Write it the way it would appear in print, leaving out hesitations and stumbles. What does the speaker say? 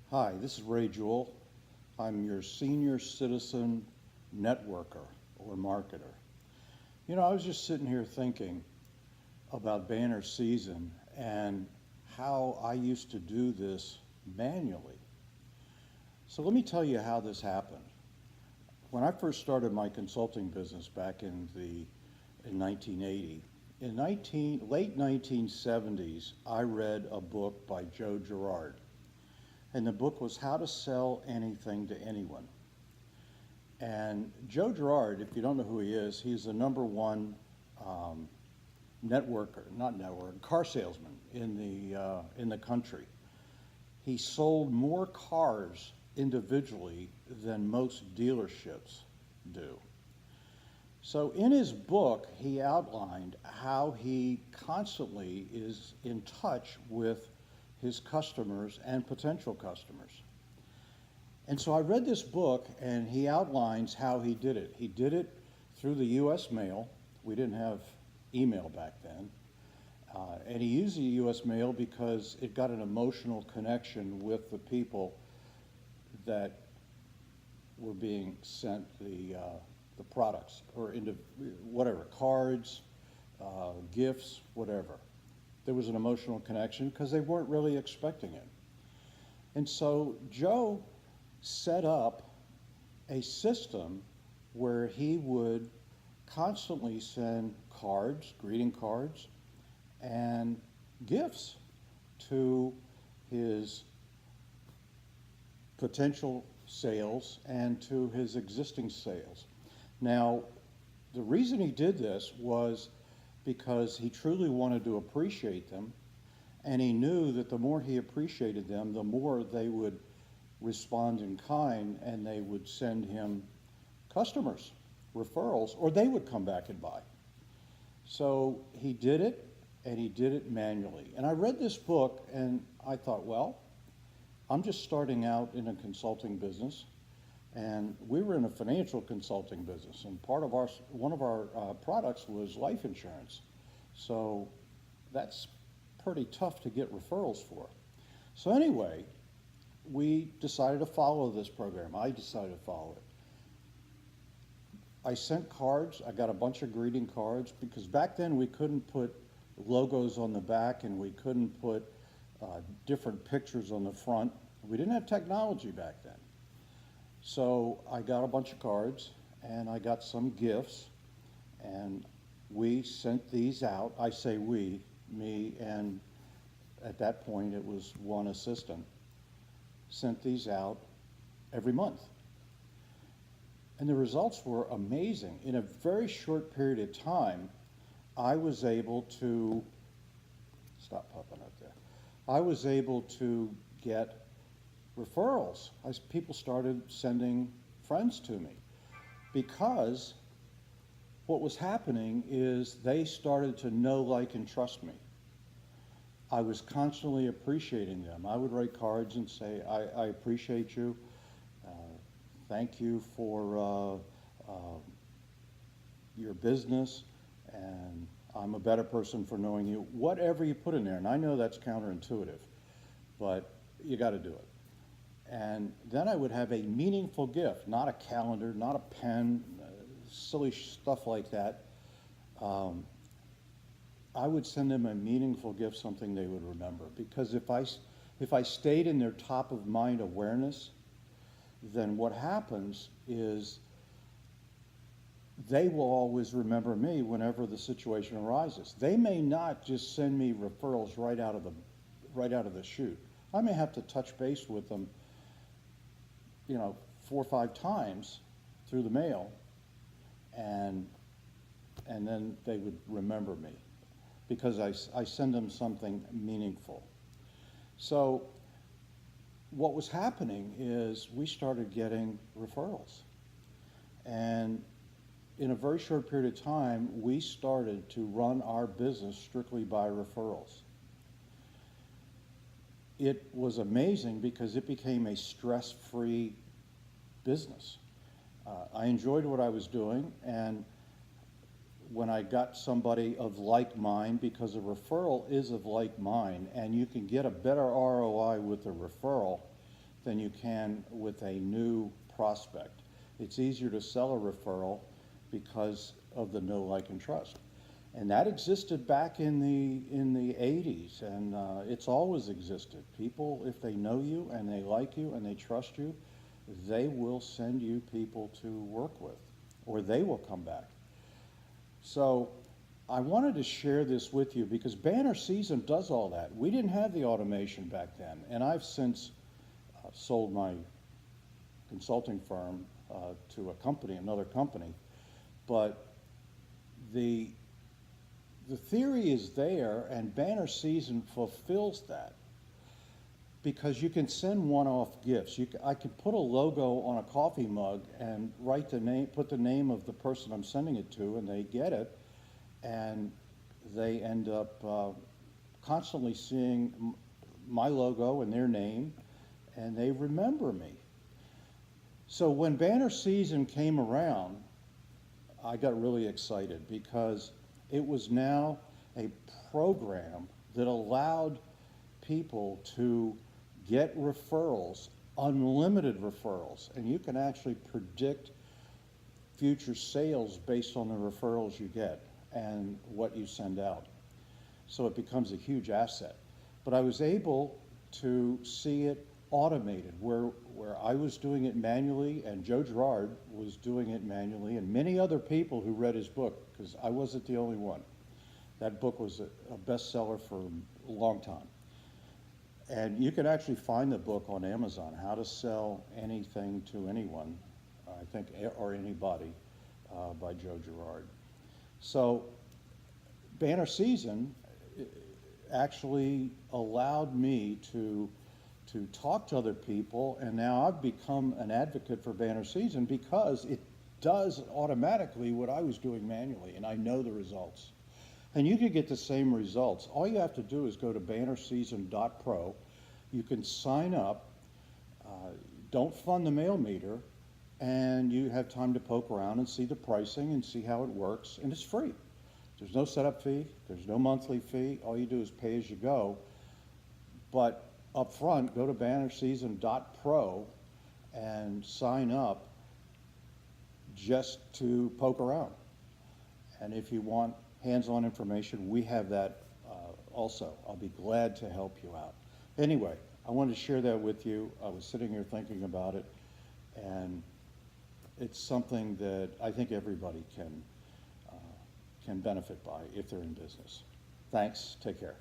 Hi, this is Ray Jewell. I'm your senior citizen networker or marketer. I was just sitting here thinking about banner season and how I used to do this manually. So let me tell you how this happened. When I first started my consulting business back in 1980, in late 1970s, I read a book by Joe Girard. And the book was How to Sell Anything to Anyone. And Joe Girard, if you don't know who he is, he's the number one car salesman in the country. He sold more cars individually than most dealerships do. So in his book, he outlined how he constantly is in touch with his customers and potential customers. And so I read this book, and he outlines how he did it. He did it through the U.S. mail. We didn't have email back then. And he used the U.S. mail because it got an emotional connection with the people that were being sent the products, or into whatever, cards, gifts, whatever. There was an emotional connection because they weren't really expecting it. And so Joe set up a system where he would constantly send cards, greeting cards, and gifts to his potential sales and to his existing sales. Now, the reason he did this was because he truly wanted to appreciate them, and he knew that the more he appreciated them, the more they would respond in kind, and they would send him customers, referrals, or they would come back and buy. So he did it, and he did it manually. And I read this book, and I thought, well, I'm just starting out in a consulting business, and we were in a financial consulting business, and one of our products was life insurance. So that's pretty tough to get referrals for. So anyway, we decided to follow this program. I decided to follow it. I sent cards. I got a bunch of greeting cards because back then we couldn't put logos on the back, and we couldn't put different pictures on the front. We didn't have technology back then. So I got a bunch of cards, and I got some gifts, and we sent these out. I say we, me, and at that point it was one assistant, sent these out every month. And the results were amazing. In a very short period of time, I was able to, stop popping up there, I was able to get referrals. People started sending friends to me because what was happening is they started to know, like, and trust me. I was constantly appreciating them. I would write cards and say, I appreciate you. Thank you for your business, and I'm a better person for knowing you. Whatever you put in there, and I know that's counterintuitive, but you got to do it. And then I would have a meaningful gift, not a calendar, not a pen, silly stuff like that. I would send them a meaningful gift, something they would remember. Because if I stayed in their top of mind awareness, then what happens is they will always remember me whenever the situation arises. They may not just send me referrals right out of the chute. I may have to touch base with them 4 or 5 times through the mail, and then they would remember me because I send them something meaningful. So what was happening is we started getting referrals, and in a very short period of time, we started to run our business strictly by referrals. It was amazing because it became a stress-free business. I enjoyed what I was doing, and when I got somebody of like mind, because a referral is of like mind, and you can get a better ROI with a referral than you can with a new prospect. It's easier to sell a referral because of the know, like, and trust. And that existed back in the 80s, and it's always existed. People, if they know you and they like you and they trust you, they will send you people to work with, or they will come back. So I wanted to share this with you because banner season does all that. We didn't have the automation back then, and I've since sold my consulting firm to a company, another company, but the theory is there, and banner season fulfills that because you can send one-off gifts. I could put a logo on a coffee mug and write the name, put the name of the person I'm sending it to, and they get it, and they end up constantly seeing my logo and their name, and they remember me. So when banner season came around, I got really excited because it was now a program that allowed people to get referrals, unlimited referrals, and you can actually predict future sales based on the referrals you get and what you send out. So it becomes a huge asset. But I was able to see it automated, where I was doing it manually and Joe Girard was doing it manually, and many other people who read his book, because I wasn't the only one. That book was a bestseller for a long time. And you can actually find the book on Amazon, How to Sell Anything to Anyone, I think, or Anybody, by Joe Girard. So banner season actually allowed me to talk to other people, and now I've become an advocate for banner season because it does automatically what I was doing manually, and I know the results. And you can get the same results. All you have to do is go to bannerseason.pro. You can sign up, don't fund the mail meter, and you have time to poke around and see the pricing and see how it works, and it's free. There's no setup fee, there's no monthly fee. All you do is pay as you go. But up front, go to bannerseason.pro and sign up just to poke around. And if you want hands-on information, we have that also. I'll be glad to help you out. Anyway, I wanted to share that with you. I was sitting here thinking about it, and it's something that I think everybody can benefit by if they're in business. Thanks. Take care.